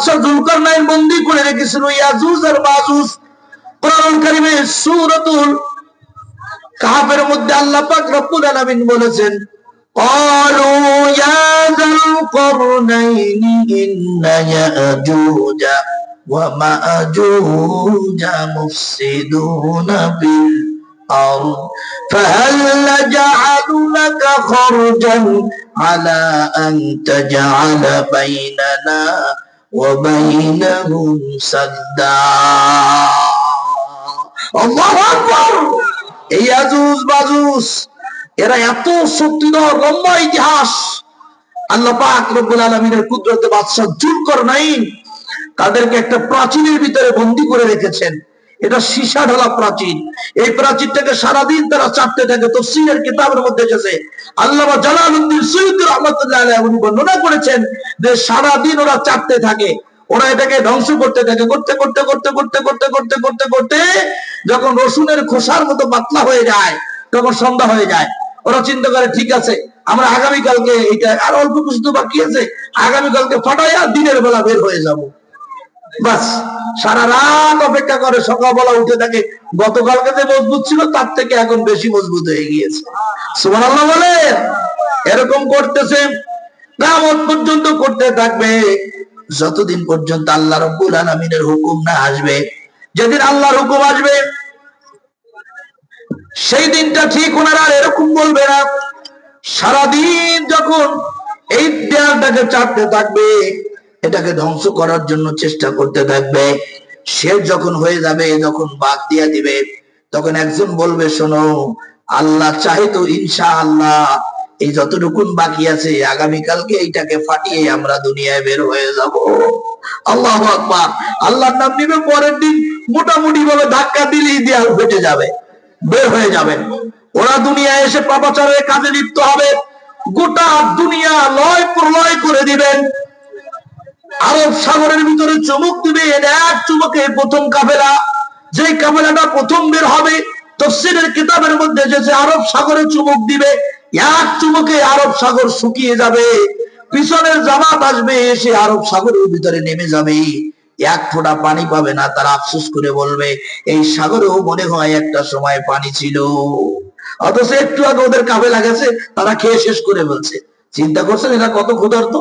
বাদশা জুলকারনাইন বন্দী করে রেখেছিল ইয়াজুজ আর মাজুজ। কোরআন কারীমে সূরাতুল কাহফের মধ্যে আল্লাহ পাক রব্বুল আলামিন বলেছেন, ক্বালু ইয়া যাল করনাইনি ইন্না ইয়াজুজা ওয়া মাজুজা মুফসিদুনা ফিল আরদ ফাহাল নাজআলু লাকা খরজান আলা আন তাজআলা বাইনানা ওয়া বাইনাহুম সাদ্দা। আল্লাহু আকবার। এই ইয়াজুজ মাজুজ এরা এত শক্তিধর, লম্বা ইতিহাস। আল্লাহ পাক রব্বুল আলামিনের কুদরতে বাদশা জুলকারনাইন তাদেরকে একটা প্রাচীরের ভিতরে বন্দী করে রেখেছেন। এটা সীসা ঢালা প্রাচীর। এই প্রাচীরটাকে সারাদিন তারা চাপতে থাকে। তাফসীরের কিতাবের মধ্যে এসেছে, আল্লামা জালালউদ্দিন সুয়ুতী রাহমাতুল্লাহি আলাইহি উনি বর্ণনা করেছেন যে সারাদিন ওরা চাপতে থাকে, ওরা এটাকে ধ্বংস করতে থাকে। করতে করতে করতে করতে করতে করতে করতে করতে যখন রসুনের খোসার মতো পাতলা হয়ে যায় তখন সন্ধ্যা হয়ে যায়। ওরা চিন্তা করে ঠিক আছে আমরা আগামীকালকে, এটা আর অল্প কিছু বাকি আছে, আগামীকালকে ফাটাইয়া দিনের বেলা বের হয়ে যাব। বাস সারা রাত অপেক্ষা করে, সকালবেলা উঠে থাকে গতকালকে যে মজবুত ছিল তার থেকে এখন বেশি মজবুত হয়ে গিয়েছে। সুবহানাল্লাহ বলে। এরকম করতেছে কিয়ামত পর্যন্ত করতে থাকবে, যতদিন পর্যন্ত আল্লাহ রাব্বুল আলামিনের হুকুম না আসবে। যেদিন আল্লাহর হুকুম আসবে সেই দিনটা ঠিক ওনারা আর এরকম বলবে না। সারাদিন যখন এই দেয়ালটাকে চাপতে থাকবে, এটাকে ধ্বংস করার জন্য চেষ্টা করতে থাকবে, শেষ যখন হয়ে যাবে, যখন বাদ দিয়া দিবে, তখন একজন বলবে শোনো আল্লাহ চাহে তো ইনশাআল্লাহ এই যতটুকুন বাকি আছে আগামীকালকে এইটাকে ফাটিয়ে আমরা দুনিয়ায় বের হয়ে যাব। আল্লাহু আকবার। আল্লাহর নাম নিবে, পরের দিন মোটামুটি ভাবে ধাক্কা দিলেই দেয়াল ফেটে যাবে, বের হয়ে যাবেন। ওরা দুনিয়ায় এসে পাপাচারের কাজে লিপ্ত হবে, গোটা দুনিয়া লয় প্রলয় করে দিবেন। আরব সাগরের ভিতরে চুমুক দিবে, এক চুমুকে প্রথম কাফেলা, যে কাফেলাটা প্রথম বের হবে, তাফসীরের কিতাবের মধ্যে এসেছে আরব সাগরে চুমুক দিবে, এক চুমুকে আরব সাগর শুকিয়ে যাবে। পিছনের জামাত আসবে, এসে আরব সাগরের ভিতরে নেমে যাবে, এক ফোঁটা পানি পাবে না। তারা আফসোস করে বলবে এই সাগরেও মনে হয় একটা সময় পানি ছিল, অথচ একটু আগে ওদের কাফেলা গেছে, তারা খেয়ে শেষ করে ফেলছে। চিন্তা করছেন এরা কত ক্ষুধার্ত।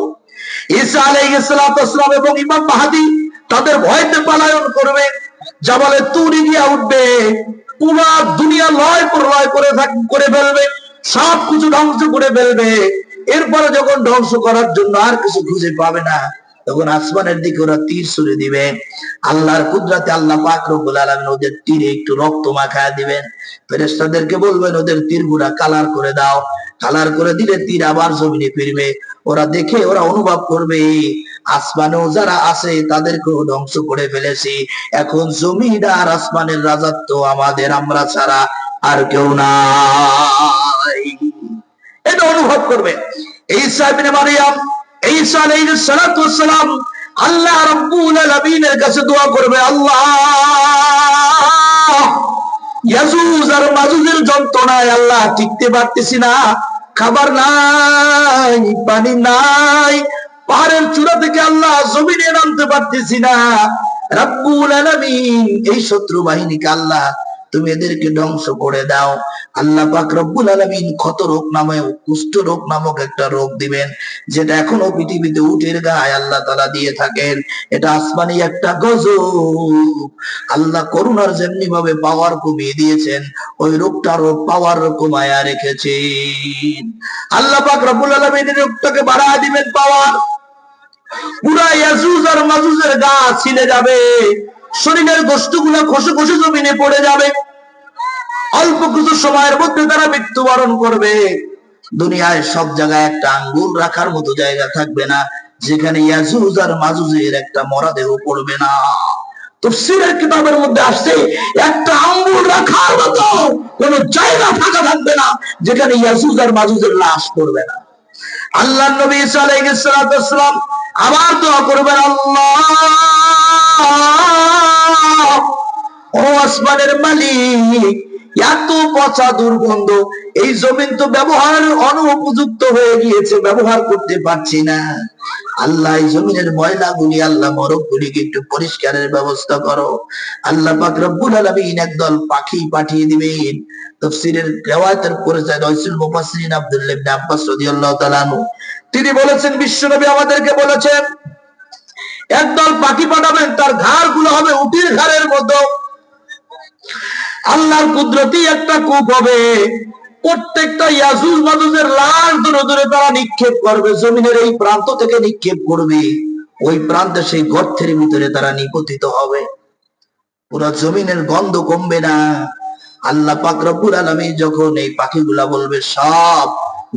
ঈসা আলাইহিস সালাম এবং ইমাম মাহদী তাদের ভয়তে পলায়ন করবে, জাবালে তুরি গিয়ে উঠবে, পুরো দুনিয়া লয় প্রলয় করে ফেলবে, সব কিছু ধ্বংস করে ফেলবে। এরপরে যখন ধ্বংস করার জন্য আর কিছু খুঁজে পাবে না, তখন আসমানের দিকে ওরা তীর ছুড়ে দিবে। আল্লাহর কুদরতে আল্লাহ পাক রব্বুল আলামিন ওদের তীরে একটু রক্ত মাখায়া দিবেন। ফেরেশতাদেরকে বলবেন ওদের তীরগুলা কালার করে দাও। কালার করে দিলে তীর আবার জমিনে ফিরবে। ওরা দেখে, ওরা অনুভব করবে আসমানেও যারা আছে তাদেরকেও ধ্বংস করে ফেলেছি, এখন জমিন আর আসমানের রাজত্ব আমাদের, আমরা ছাড়া আর কেউ নাই। এটা অনুভব করবে। ঈসা ইবনে মারইয়াম, ঈসা আলাইহিস সালাতু ওয়াস সালাম আল্লাহ রাব্বুল আলামিনের কাছে দোয়া করবে, আল্লাহ ইয়াজুজ আর মাজুজের যন্ত্রণায় আল্লাহ টিকতে পারতেছি না, খাবার নাই, পানি নাই, পাহাড়ের চূড়া থেকে আল্লাহ জমিনে নামতে পারতেছি না। রাব্বুল আলামিন এই শত্রু বাহিনীকে আল্লাহ তুমি এদেরকে ধ্বংস করে দাও। আল্লাহ পাক রব্বুল আলামিন ক্ষত রোগ নামে, কুষ্ঠ রোগ নামক একটা রোগ দিবেন, যেটা এখনো পৃথিবীতে উটের গায়ে আল্লাহ তাআলা দিয়ে থাকেন। এটা আসমানি একটা গজব। আল্লাহ করুণার যেমনি ভাবে পাওয়ার কমিয়ে দিয়েছেন, ওই রোগটারও পাওয়ার কমায়া রেখেছেন। আল্লাহ পাক রব্বুল আলামিন এই রোগটাকে বাড়ায় দিবেন পাওয়ার। পুরা ইয়াজুজ আর মাজুজের গা ছিলে যাবে, শরীরের গোশতগুলো খসে খসে জমিনে পড়ে যাবে। অল্প কিছু সময়ের মধ্যে তারা মৃত্যুবরণ করবে। দুনিয়ায় সব জায়গায় একটা আঙ্গুল রাখার মতো জায়গা থাকবে না যেখানে ইয়াজুজ আর মাজুজের একটা মরদেহ পড়বে না। তাফসীরের কিতাবের মধ্যে আসছে একটা আঙ্গুল রাখার মতো কোন জায়গা ফাঁকা থাকবে না যেখানে ইয়াজুজ আর মাজুজের লাশ পড়বে না। আল্লাহর নবী ঈসা আলাইহিস সালাম আবার দোয়া করবেন, আল্লাহ ও আসমানের মালিক, এত পচা দুর্গন্ধ, এই জমিন তো ব্যবহার অনুপযুক্ত হয়ে গিয়েছে, ব্যবহার করতে পারছি না। আল্লাহ এই জমিনের ময়লাগুলি, আল্লাহ মরকগুলিকে একটু পরিষ্কারের ব্যবস্থা করো। আল্লাহ পাক রব্বুল আলামিন একদল পাখি পাঠিয়ে দিবেন। তাফসীরের রিওয়ায়াতের পরিচয় রাসূল মুফাসসিরিন আব্দুল্লাহ ইবনে আব্বাস রাদিয়াল্লাহু তাআলা আনহু তিনি বলেছেন, বিশ্বনবী আমাদেরকে বলেছেন একদল পাখি পাঠাবেন, তার ঘাড়গুলো হবে উটের ঘাড়ের মতো। আল্লাহর কুদরতি একটা কূপ হবে, প্রত্যেকটা ইয়াজুজ মাজুজের লাশ ধরে ধরে তারা নিক্ষেপ করবে, জমিনের এই প্রান্ত থেকে নিক্ষেপ করবে, ওই প্রান্তে সেই গর্তের ভিতরে তারা নিপতিত হবে। পুরো জমিনের গন্ধ কমবে না। আল্লাহ পাক রব্বুল আলামিন যখন এই পাখিগুলা বলবে সব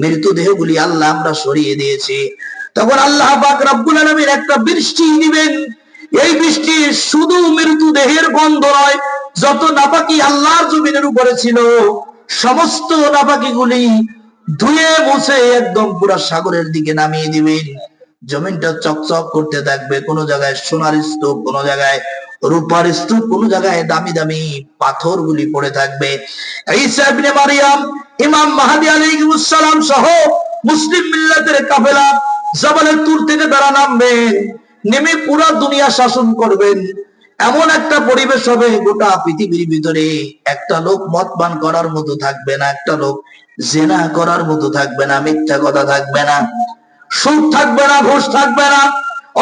মৃতদেহগুলি আল্লাহ আমরা সরিয়ে দিয়েছি, তখন আল্লাহ পাক রব্বুল আলামিন একটা বৃষ্টি দিবেন। এই বৃষ্টি শুধু মৃতদেহের গন্ধ নয়, যত নাপাকি আল্লাহর জমিনের উপরে ছিল সমস্ত নাপাকিগুলি ধুয়ে মুছে একদম পুরা সাগরের দিকে নামিয়ে দিবেন। জমিনটা চকচক করতে থাকবে, কোন জায়গায় সোনার স্তূপ, কোন জায়গায় রূপার স্তূপ, কোন জায়গায় দামি দামি পাথরগুলি পড়ে থাকবে। ঈসা ইবনে মারইয়াম, ইমাম মাহদী আলাইহিস সালাম সহ মুসলিম মিল্লাতের কাফেলা জাবালে তুর থেকে তারা নামবেন, নেমে পুরো দুনিয়া শাসন করবেন। এমন একটা পরিবেশ হবে, গোটা পৃথিবীর ভিতরে একটা লোক মদ পান করার মতো থাকবে না, একটা লোক জিনা করার মতো থাকবে না, মিথ্যা কথা থাকবে না, সুদ থাকবে না, ঘুষ থাকবে না।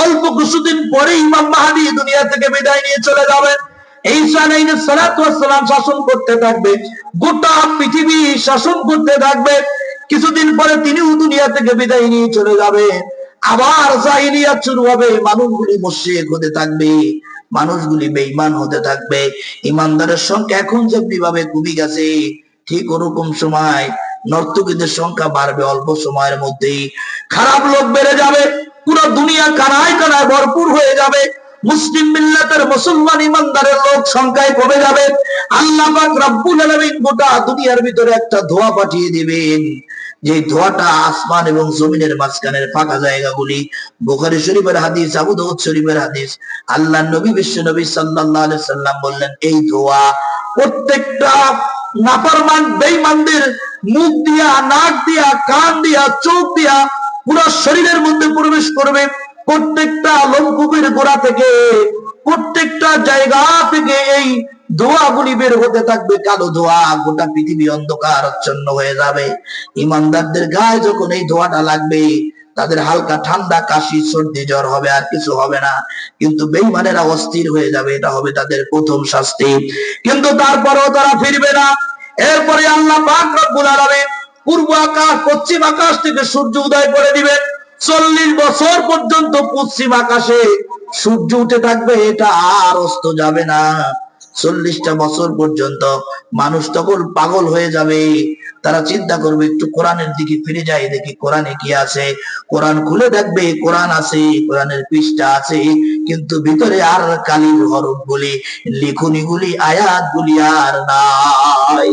অল্প কিছুদিন পরে ইমাম মাহদী দুনিয়া থেকে বিদায় নিয়ে চলে যাবেন। ঈসা আলাইহিস সালাতু ওয়াস সালাম শাসন করতে থাকবে, গোটা পৃথিবী শাসন করতে থাকবে। কিছুদিন পরে তিনিও দুনিয়া থেকে বিদায় নিয়ে চলে যাবে। আবার জাহিলিয়াত শুরু হবে, মানুষগুলি মুশরিক হতে থাকবে, মানুষগুলি বেঈমান হতে থাকবে। ইমানদারের সংখ্যা এখন যেভাবে কমে গেছে, ঠিক ওরকম সময় নর্তকীদের সংখ্যা বাড়বে অল্প সময়ের মধ্যেই। খারাপ লোক বেড়ে যাবে, পুরো দুনিয়া কানায় কানায় ভরপুর হয়ে যাবে। মুসলিম মিল্লাতের মুসলমান ইমানদারের লোক সংখ্যায় কমে যাবে। আল্লাহ পাক রব্বুল আলামিন গোটা দুনিয়ার ভিতরে একটা ধোঁয়া পাঠিয়ে দিবেন, যে ধোঁয়াটা আসমান এবং জমিনের মাঝখানের ফাঁকা জায়গাগুলি। বুখারী শরীফের হাদিস, আবু দাউদ শরীফের হাদিস, আল্লাহর নবী বিশ্ব নবী সাল্লাল্লাহু আলাইহি সাল্লাম বললেন, এই ধোঁয়া প্রত্যেকটা নাফরমান বেঈমানদের মুখ দিয়া, নাক দিয়া, কান দিয়া, চোখ দিয়া পুরো শরীরের মধ্যে প্রবেশ করবে। প্রত্যেকটা লোমকূপের গোড়া থেকে, প্রত্যেকটা জায়গা থেকে এই ধোঁয়াগুলি বের হতে থাকবে, কালো ধোঁয়া। গোটা পৃথিবী অন্ধকারাচ্ছন্ন হয়ে যাবে। ইমানদারদের গায়ে যখন এই ধোঁয়াটা লাগবে, তাদের হালকা ঠান্ডা, কাশি, সর্দি, জ্বর হবে, আর কিছু হবে না। কিন্তু বেঈমানেরা অস্থির হয়ে যাবে, এটা হবে তাদের প্রথম শাস্তি। কিন্তু তারপরেও তারা ফিরবে না। এরপরে আল্লাহ পাক রব্বুল আলামিন পূর্ব আকাশ, পশ্চিম আকাশ থেকে সূর্য উদয় করে দিবেন। 40 বছর পর্যন্ত পশ্চিম আকাশে সূর্য উঠে থাকবে, এটা আর অস্ত যাবে না। 40টা বছর পর্যন্ত মানুষ তখন পাগল হয়ে যাবে। তারা চিন্তা করবে, একটু কোরআনের দিকে ফিরে যায়, দেখি কোরআনে কি আছে। কোরআন খুলে দেখবে, কোরআন আছে, কোরআনের পৃষ্ঠা আছে, কিন্তু ভিতরে আর কালির হরফ গুলি, লিখুনি গুলি, আয়াত গুলি আর নাই।